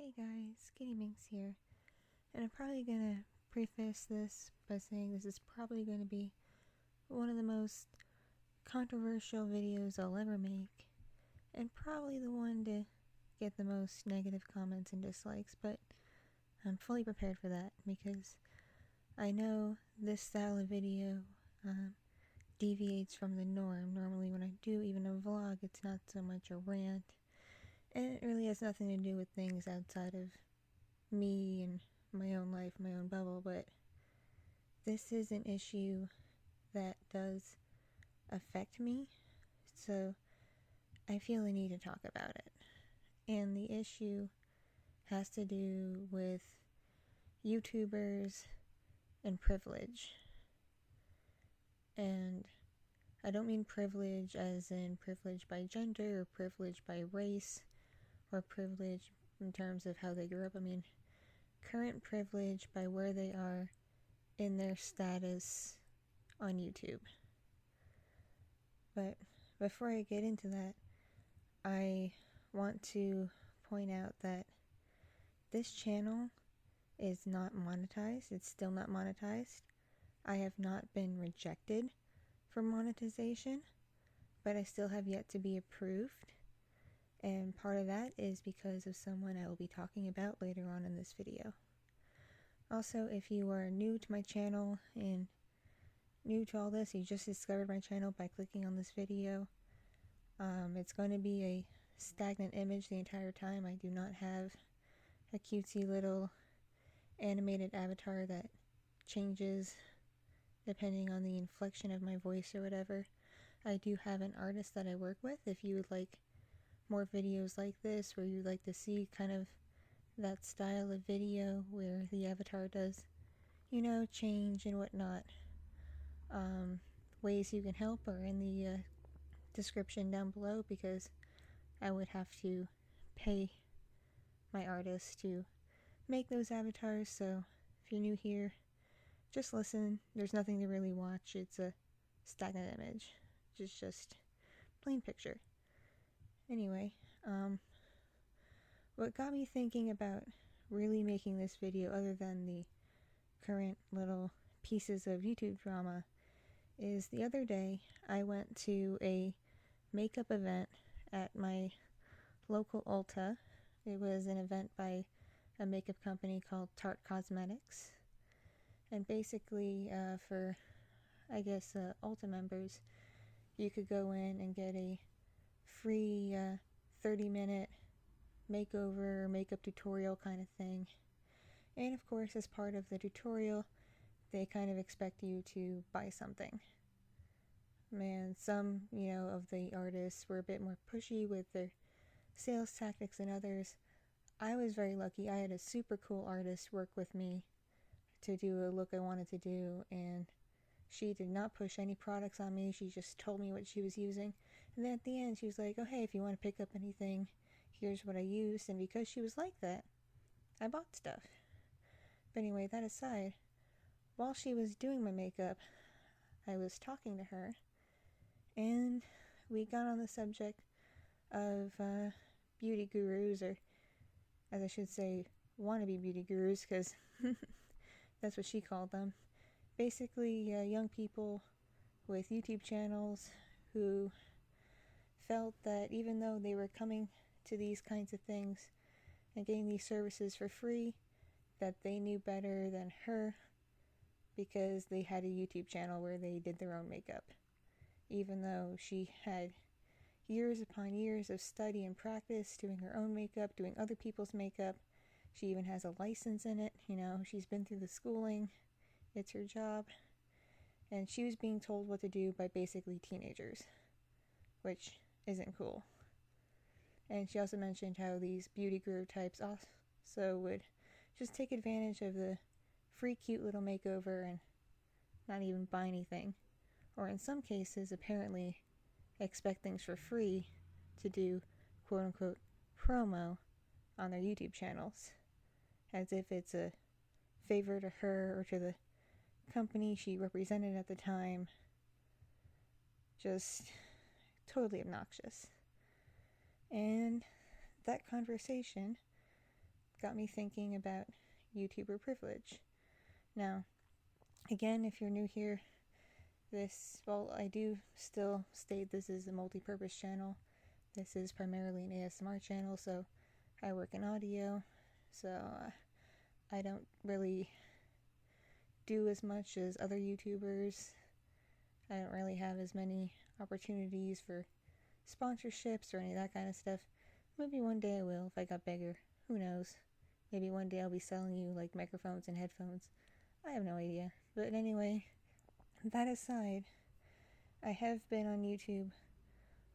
Hey guys, Kitti Minx here, and I'm probably gonna preface this by saying this is probably gonna be one of the most controversial videos I'll ever make, and probably the one to get the most negative comments and dislikes, but I'm fully prepared for that because I know this style of video deviates from the norm. Normally when I do even a vlog, it's not so much a rant, and it really has nothing to do with things outside of me and my own life, my own bubble, but this is an issue that does affect me, so I feel the need to talk about it. And the issue has to do with YouTubers and privilege. And I don't mean privilege as in privilege by gender or privilege by race or privilege in terms of how they grew up. I mean current privilege by where they are in their status on YouTube. But before I get into that, I want to point out that this channel is not monetized. It's still not monetized. I have not been rejected for monetization, but I still have yet to be approved. And part of that is because of someone I will be talking about later on in this video. Also, if you are new to my channel and new to all this, you just discovered my channel by clicking on this video, it's going to be a stagnant image the entire time. I do not have a cutesy little animated avatar that changes depending on the inflection of my voice or whatever. I do have an artist that I work with. If you would like more videos like this, where you'd like to see kind of that style of video where the avatar does, change and whatnot, ways you can help are in the description down below, because I would have to pay my artist to make those avatars. So if you're new here, just listen. There's nothing to really watch. It's a stagnant image. It's just plain picture. Anyway, what got me thinking about really making this video, other than the current little pieces of YouTube drama, is the other day I went to a makeup event at my local Ulta. It was an event by a makeup company called Tarte Cosmetics. And basically, for, Ulta members, you could go in and get a free 30-minute makeover or makeup tutorial kind of thing. And of course, as part of the tutorial, they kind of expect you to buy something. Man, some, of the artists were a bit more pushy with their sales tactics than others. I was very lucky. I had a super cool artist work with me to do a look I wanted to do, and she did not push any products on me. She just told me what she was using, and then at the end she was like, oh hey, if you want to pick up anything, here's what I used. And because she was like that, I bought stuff. But anyway, that aside, while she was doing my makeup, I was talking to her, and we got on the subject of beauty gurus, or as I should say, wannabe beauty gurus, because that's what she called them. Basically, young people with YouTube channels who felt that even though they were coming to these kinds of things and getting these services for free, that they knew better than her because they had a YouTube channel where they did their own makeup. Even though she had years upon years of study and practice doing her own makeup, doing other people's makeup. She even has a license in it, she's been through the schooling. It's her job. And she was being told what to do by basically teenagers, which isn't cool. And she also mentioned how these beauty guru types also would just take advantage of the free cute little makeover and not even buy anything. Or in some cases, apparently expect things for free to do quote-unquote promo on their YouTube channels, as if it's a favor to her or to the company she represented at the time. Just totally obnoxious. And that conversation got me thinking about YouTuber privilege. Now, again, if you're new here, I do still state this is a multi-purpose channel. This is primarily an ASMR channel, so I work in audio, so I don't really do as much as other YouTubers. I don't really have as many opportunities for sponsorships or any of that kind of stuff. Maybe one day I will if I got bigger. Who knows? Maybe one day I'll be selling you like microphones and headphones. I have no idea. But anyway, that aside, I have been on YouTube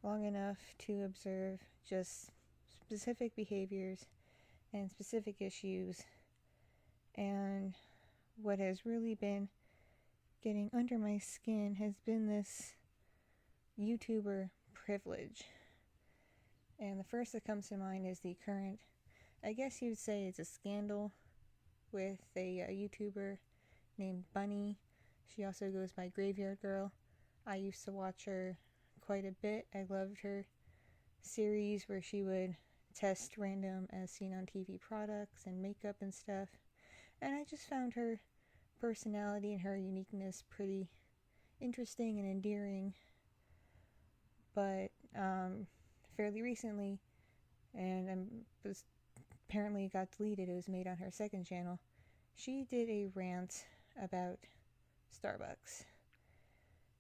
long enough to observe just specific behaviors and specific issues, and what has really been getting under my skin has been this YouTuber privilege. And the first that comes to mind is the current, I guess you'd say it's a scandal, with a YouTuber named Bunny. She also goes by Grav3yardgirl. I used to watch her quite a bit. I loved her series where she would test random as seen on TV products and makeup and stuff. And I just found her personality and her uniqueness pretty interesting and endearing. But fairly recently, and apparently it got deleted, it was made on her second channel, she did a rant about Starbucks.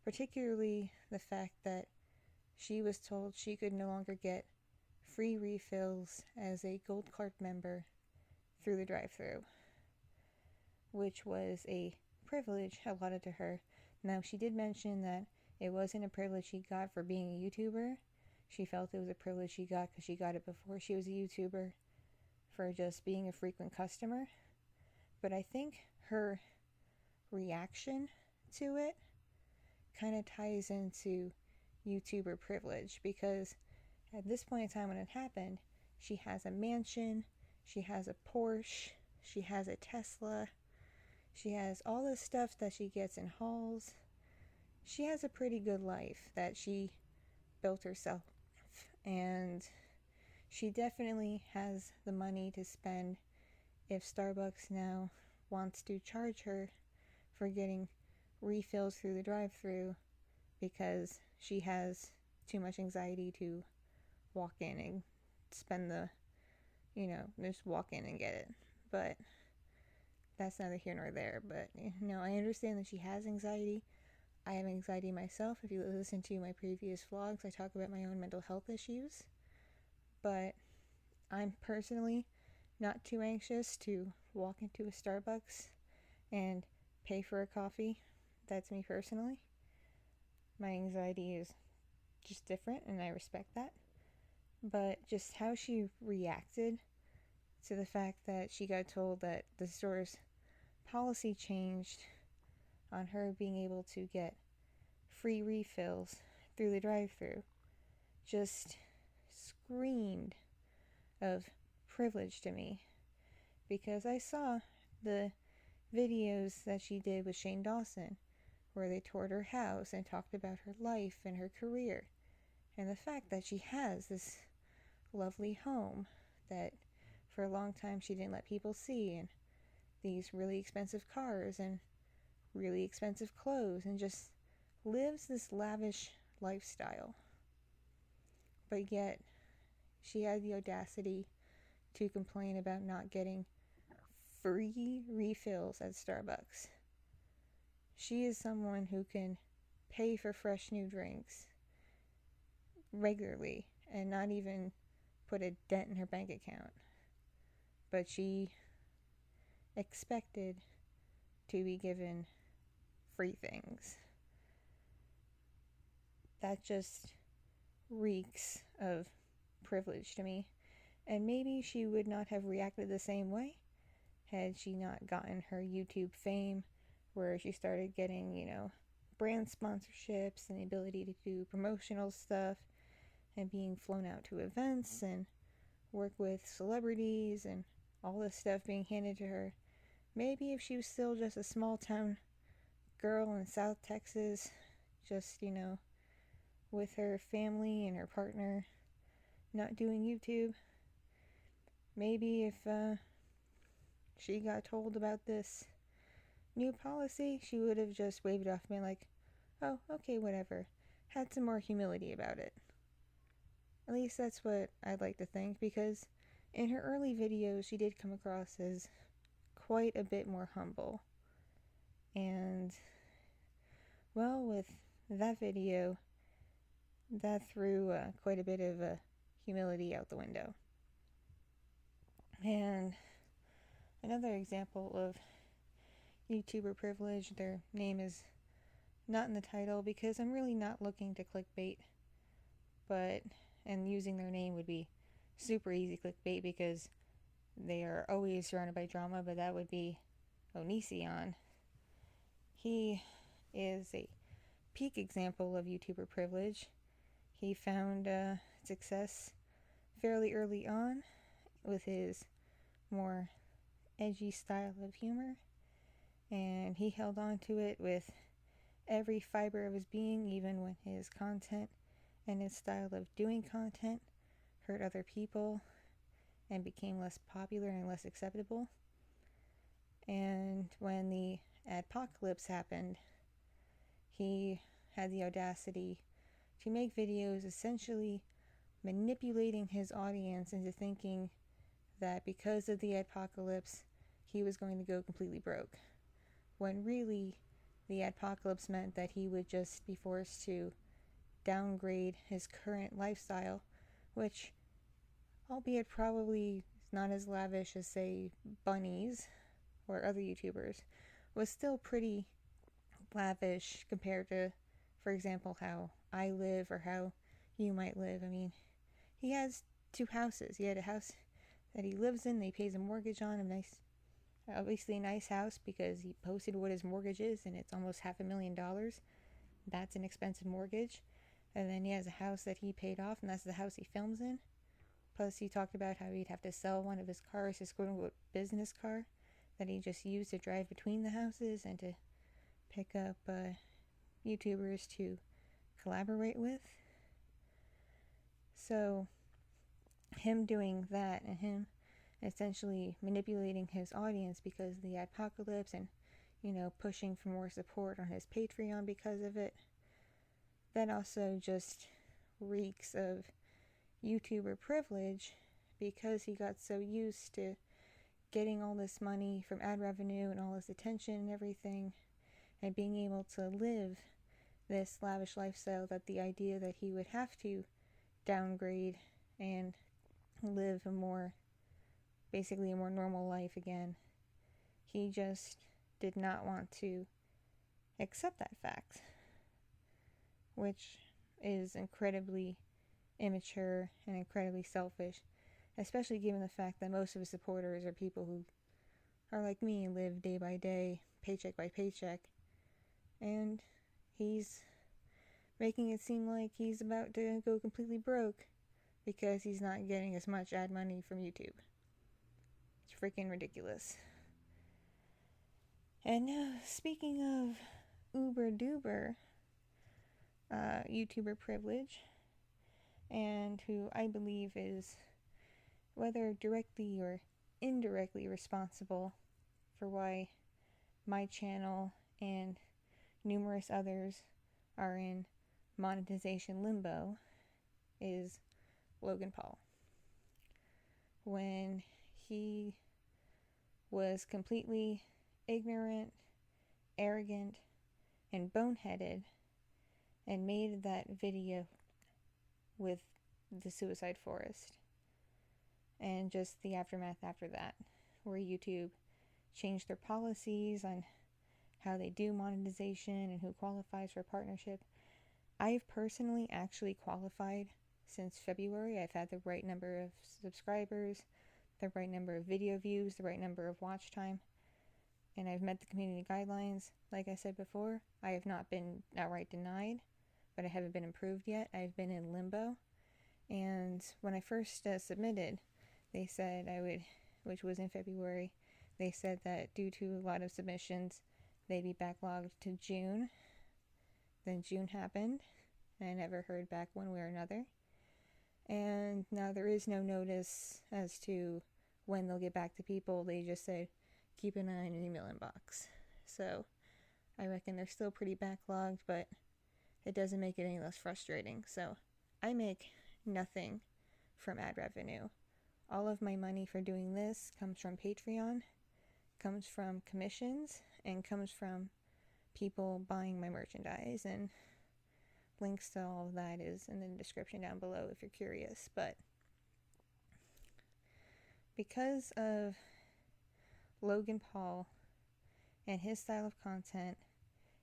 Particularly the fact that she was told she could no longer get free refills as a gold card member through the drive-thru, which was a privilege allotted to her. Now, she did mention that it wasn't a privilege she got for being a YouTuber. She felt it was a privilege she got because she got it before she was a YouTuber for just being a frequent customer. But I think her reaction to it kind of ties into YouTuber privilege, because at this point in time when it happened, she has a mansion, she has a Porsche, she has a Tesla, she has all this stuff that she gets in hauls. She has a pretty good life that she built herself, and she definitely has the money to spend if Starbucks now wants to charge her for getting refills through the drive-thru because she has too much anxiety to walk in and spend just walk in and get it. But that's neither here nor there. But I understand that she has anxiety. I have anxiety myself. If you listen to my previous vlogs, I talk about my own mental health issues. But I'm personally not too anxious to walk into a Starbucks and pay for a coffee. That's me personally. My anxiety is just different, and I respect that. But just how she reacted to the fact that she got told that the store's policy changed on her being able to get free refills through the drive-thru just screamed of privilege to me, because I saw the videos that she did with Shane Dawson where they toured her house and talked about her life and her career and the fact that she has this lovely home that for a long time she didn't let people see, and these really expensive cars and really expensive clothes, and just lives this lavish lifestyle. But yet she had the audacity to complain about not getting free refills at Starbucks. She is someone who can pay for fresh new drinks regularly and not even put a dent in her bank account. But she expected to be given free things. That just reeks of privilege to me. And maybe she would not have reacted the same way had she not gotten her YouTube fame, where she started getting, brand sponsorships and the ability to do promotional stuff and being flown out to events and work with celebrities and all this stuff being handed to her. Maybe if she was still just a small town girl in South Texas, just, with her family and her partner, not doing YouTube, maybe if she got told about this new policy, she would have just waved it off and been like, oh, okay, whatever. Had some more humility about it. At least that's what I'd like to think, because in her early videos, she did come across as quite a bit more humble. And, well, with that video, that threw quite a bit of humility out the window. And another example of YouTuber privilege, their name is not in the title because I'm really not looking to clickbait, and using their name would be super easy clickbait because they are always surrounded by drama, but that would be Onision. He is a peak example of YouTuber privilege. He found success fairly early on with his more edgy style of humor, and he held on to it with every fiber of his being, even when his content and his style of doing content hurt other people and became less popular and less acceptable. And when the adpocalypse happened, he had the audacity to make videos essentially manipulating his audience into thinking that because of the adpocalypse, he was going to go completely broke. When really, the adpocalypse meant that he would just be forced to downgrade his current lifestyle, which, albeit probably not as lavish as, say, Bunnies or other YouTubers, was still pretty lavish compared to, for example, how I live or how you might live. I mean, he has 2 houses. He had a house that he lives in, that he pays a mortgage on, obviously a nice house because he posted what his mortgage is, and it's almost $500,000. That's an expensive mortgage. And then he has a house that he paid off, and that's the house he films in. Plus, he talked about how he'd have to sell one of his cars, his quote-unquote business car, that he just used to drive between the houses and to pick up YouTubers to collaborate with. So, him doing that and him essentially manipulating his audience because of the apocalypse and, pushing for more support on his Patreon because of it, that also just reeks of YouTuber privilege because he got so used to getting all this money from ad revenue and all this attention and everything, and being able to live this lavish lifestyle, that the idea that he would have to downgrade and live basically a more normal life again, he just did not want to accept that fact, which is incredibly immature and incredibly selfish, especially given the fact that most of his supporters are people who are like me and live day by day, paycheck by paycheck, and he's making it seem like he's about to go completely broke because he's not getting as much ad money from YouTube. It's freaking ridiculous. And now, speaking of uber-duber YouTuber privilege, and who I believe is, whether directly or indirectly, responsible for why my channel and numerous others are in monetization limbo, is Logan Paul. When he was completely ignorant, arrogant, and boneheaded and made that video with the suicide forest, and just the aftermath after that, where YouTube changed their policies on how they do monetization and who qualifies for a partnership. I've personally actually qualified since February. I've had the right number of subscribers, the right number of video views, the right number of watch time, and I've met the community guidelines. Like I said before, I have not been outright denied, but I haven't been approved yet. I've been in limbo. And when I first submitted, they said I would, which was in February, they said that due to a lot of submissions, they'd be backlogged to June. Then June happened, and I never heard back one way or another. And now there is no notice as to when they'll get back to people. They just said, keep an eye on your email inbox. So I reckon they're still pretty backlogged, but it doesn't make it any less frustrating. So I make nothing from ad revenue. All of my money for doing this comes from Patreon, comes from commissions, and comes from people buying my merchandise, and links to all of that is in the description down below if you're curious. But because of Logan Paul and his style of content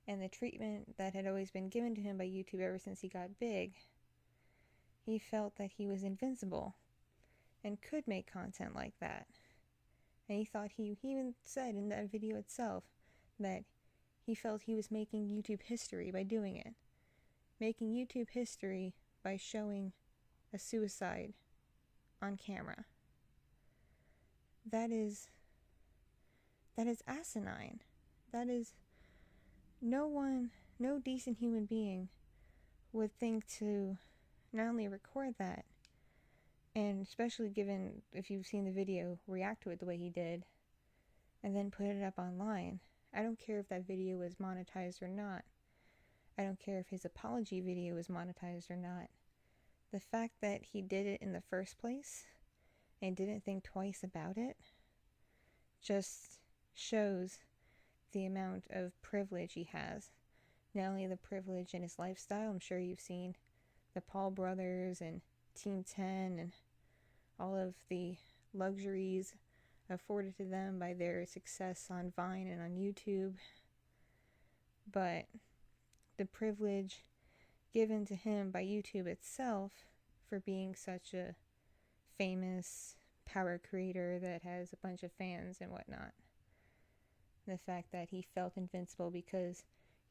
and the treatment that had always been given to him by YouTube ever since he got big, he felt that he was invincible and could make content like that. And he thought, he even said in that video itself that he felt he was making YouTube history by doing it. Making YouTube history by showing a suicide on camera. That is asinine. That is, no decent human being would think to not only record that, and especially given, if you've seen the video, react to it the way he did, and then put it up online. I don't care if that video was monetized or not. I don't care if his apology video was monetized or not. The fact that he did it in the first place and didn't think twice about it just shows the amount of privilege he has. Not only the privilege in his lifestyle, I'm sure you've seen the Paul brothers and Team 10 and all of the luxuries afforded to them by their success on Vine and on YouTube, but the privilege given to him by YouTube itself for being such a famous power creator that has a bunch of fans and whatnot. The fact that he felt invincible because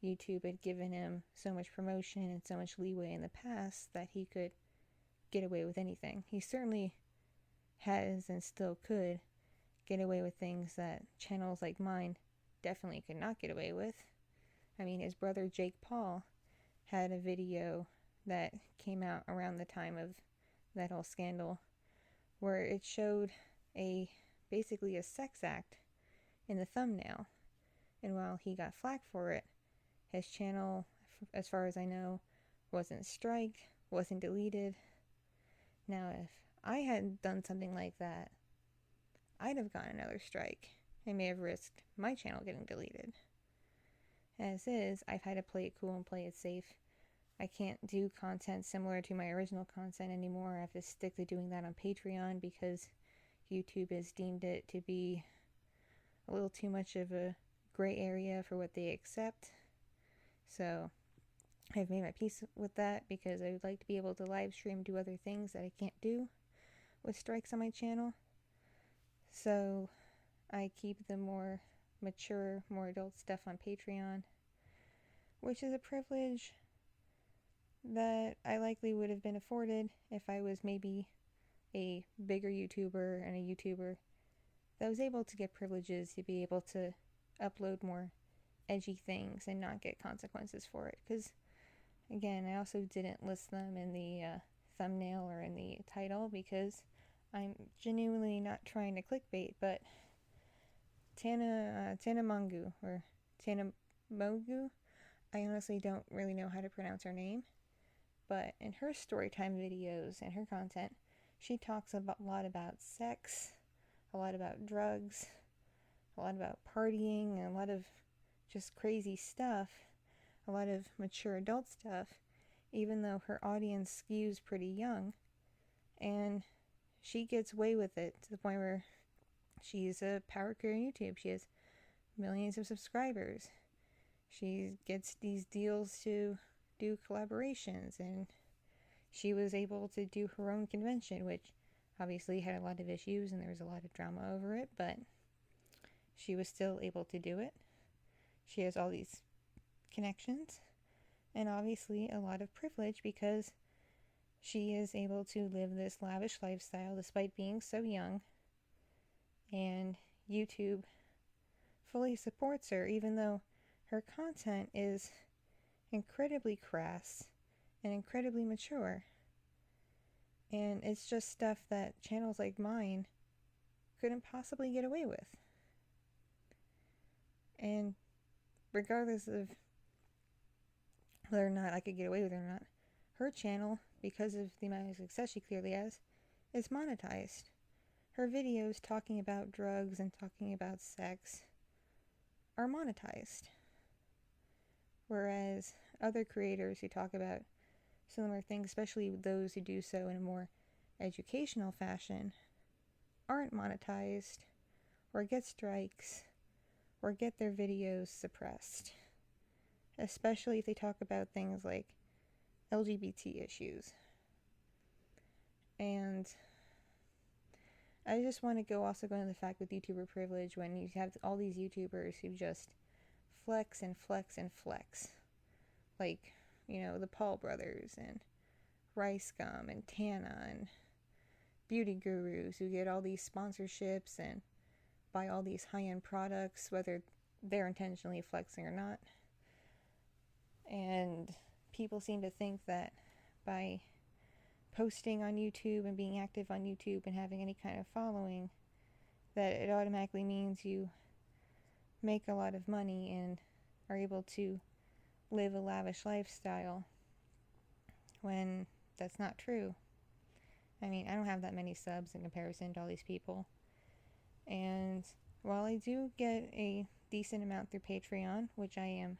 YouTube had given him so much promotion and so much leeway in the past that he could get away with anything. He certainly has and still could get away with things that channels like mine definitely could not get away with. I mean, his brother Jake Paul had a video that came out around the time of that whole scandal where it showed basically a sex act in the thumbnail. And while he got flack for it, his channel, as far as I know, wasn't striked, wasn't deleted. Now, if I had done something like that, I'd have gotten another strike. I may have risked my channel getting deleted. As is, I've had to play it cool and play it safe. I can't do content similar to my original content anymore. I have to stick to doing that on Patreon because YouTube has deemed it to be a little too much of a gray area for what they accept. So I've made my peace with that because I would like to be able to live stream and do other things that I can't do with strikes on my channel. So I keep the more mature, more adult stuff on Patreon, which is a privilege that I likely would have been afforded if I was maybe a bigger YouTuber and a YouTuber that was able to get privileges to be able to upload more edgy things and not get consequences for it. Because, again, I also didn't list them in the thumbnail or in the title because I'm genuinely not trying to clickbait, but Tana Mongu, or Tana Mogu, I honestly don't really know how to pronounce her name, but in her storytime videos and her content, she talks a lot about sex, a lot about drugs, a lot about partying, a lot of just crazy stuff, a lot of mature adult stuff, even though her audience skews pretty young, and she gets away with it to the point where she's a power creator on YouTube. She has millions of subscribers. She gets these deals to do collaborations, and she was able to do her own convention, which obviously had a lot of issues and there was a lot of drama over it, but she was still able to do it. She has all these connections and obviously a lot of privilege because she is able to live this lavish lifestyle despite being so young, and YouTube fully supports her even though her content is incredibly crass and incredibly mature. And it's just stuff that channels like mine couldn't possibly get away with. And regardless of whether or not I could get away with it or not, her channel, because of the amount of success she clearly has, is monetized. Her videos talking about drugs and talking about sex are monetized. Whereas other creators who talk about similar things, especially those who do so in a more educational fashion, aren't monetized, or get strikes, or get their videos suppressed. Especially if they talk about things like LGBT issues. And I just want to also go into the fact with YouTuber privilege, when you have all these YouTubers who just flex and flex and flex. Like, the Paul brothers and Rice Gum and Tana and beauty gurus who get all these sponsorships and buy all these high-end products, whether they're intentionally flexing or not. And people seem to think that by posting on YouTube and being active on YouTube and having any kind of following, that it automatically means you make a lot of money and are able to live a lavish lifestyle, when that's not true. I mean, I don't have that many subs in comparison to all these people. And while I do get a decent amount through Patreon, which I am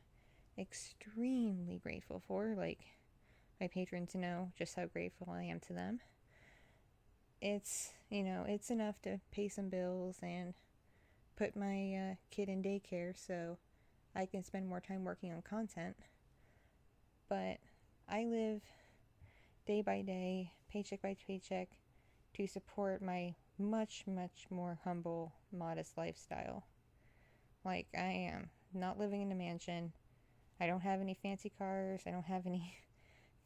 extremely grateful for, like, my patrons know just how grateful I am to them, it's enough to pay some bills and put my kid in daycare so I can spend more time working on content. But I live day by day, paycheck by paycheck, to support my much, much more humble, modest lifestyle. Like, I am not living in a mansion. I don't have any fancy cars. I don't have any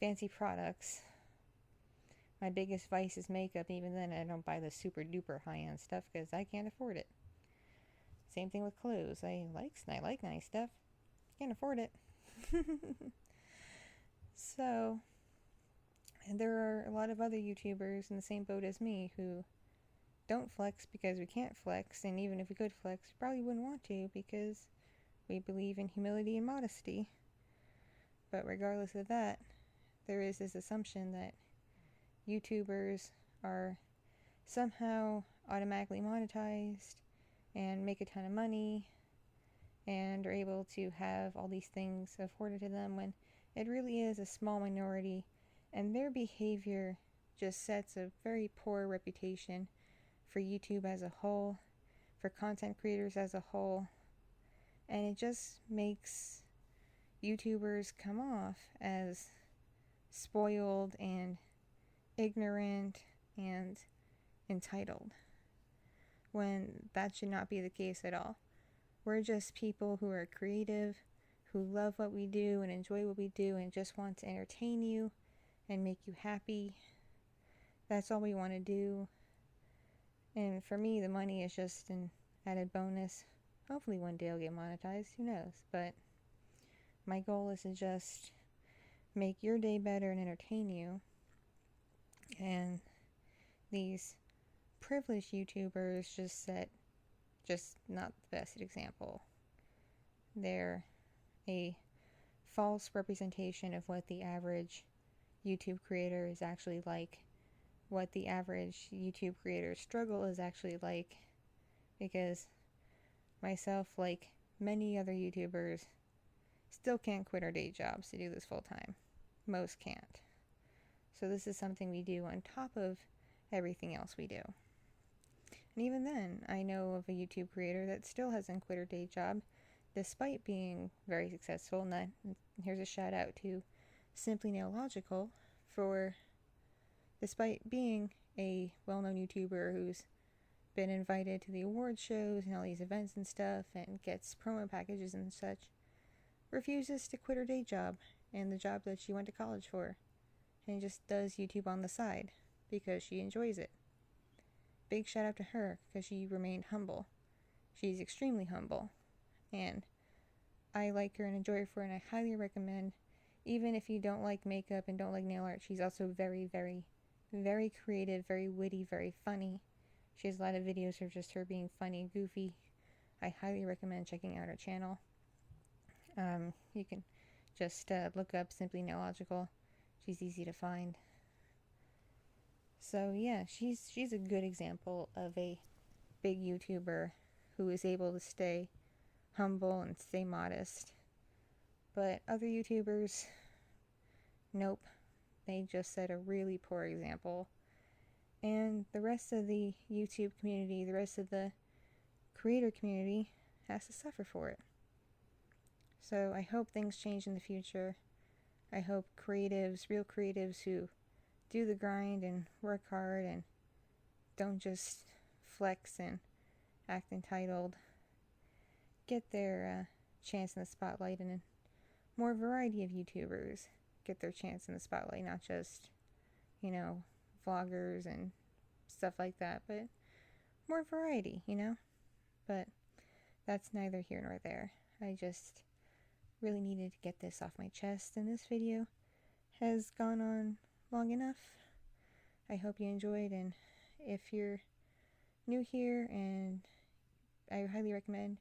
fancy products. My biggest vice is makeup. Even then, I don't buy the super duper high-end stuff because I can't afford it. Same thing with clothes. I like nice stuff. Can't afford it. So, and there are a lot of other YouTubers in the same boat as me who don't flex because we can't flex, and even if we could flex, we probably wouldn't want to because we believe in humility and modesty. But regardless of that, there is this assumption that YouTubers are somehow automatically monetized and make a ton of money and are able to have all these things afforded to them, when it really is a small minority, and their behavior just sets a very poor reputation for YouTube as a whole, for content creators as a whole, and it just makes YouTubers come off as spoiled and ignorant and entitled, when that should not be the case at all. We're just people who are creative, who love what we do and enjoy what we do and just want to entertain you and make you happy. That's all we want to do. And for me, the money is just an added bonus. Hopefully one day I'll get monetized, who knows? But my goal is to just make your day better and entertain you. And these privileged YouTubers just set not the best example. They're a false representation of what the average YouTube creator is actually like, what the average YouTube creator's struggle is actually like, because myself, like many other YouTubers, still can't quit our day jobs to do this full time. Most can't. So this is something we do on top of everything else we do. And even then, I know of a YouTube creator that still hasn't quit her day job despite being very successful. And here's a shout out to Simply Nailogical for, despite being a well-known YouTuber who's been invited to the award shows and all these events and stuff and gets promo packages and such, refuses to quit her day job and the job that she went to college for, and just does YouTube on the side because she enjoys it. Big shout out to her because she remained humble. She's extremely humble, and I like her and enjoy her for her, and I highly recommend, even if you don't like makeup and don't like nail art, she's also very, very, very creative, very witty, very funny. She has a lot of videos of just her being funny and goofy, I highly recommend checking out her channel. You can just look up Simply Illogical. She's easy to find. So yeah, she's a good example of a big YouTuber who is able to stay humble and stay modest. But other YouTubers, nope, they just set a really poor example. And the rest of the YouTube community, the rest of the creator community has to suffer for it. So I hope things change in the future. I hope creatives, real creatives who do the grind and work hard and don't just flex and act entitled, get their chance in the spotlight, and more variety of YouTubers get their chance in the spotlight, not just, vloggers and stuff like that, but more variety, But that's neither here nor there. I just really needed to get this off my chest, and this video has gone on long enough. I hope you enjoyed, and if you're new here, and I highly recommend,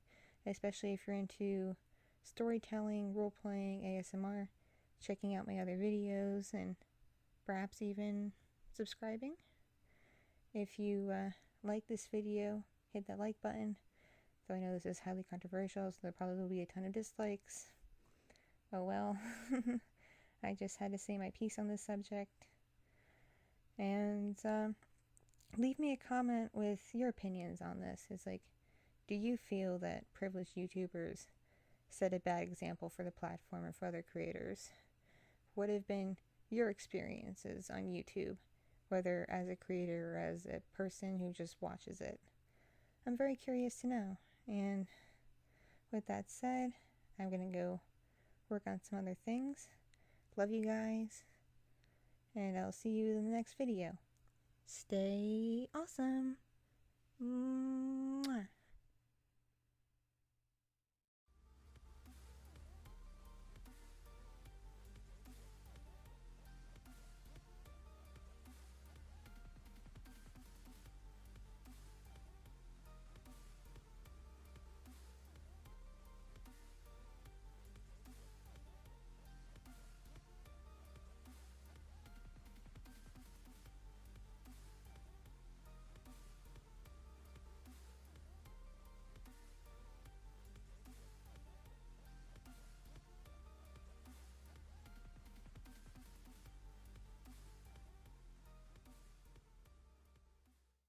especially if you're into storytelling, role-playing, ASMR, checking out my other videos, and perhaps even subscribing. If you like this video, hit that like button. Though I know this is highly controversial, so there probably will be a ton of dislikes. Oh well. I just had to say my piece on this subject. And leave me a comment with your opinions on this. It's like, do you feel that privileged YouTubers set a bad example for the platform or for other creators? What have been your experiences on YouTube, whether as a creator or as a person who just watches it? I'm very curious to know. And with that said, I'm going to go work on some other things. Love you guys. And I'll see you in the next video. Stay awesome.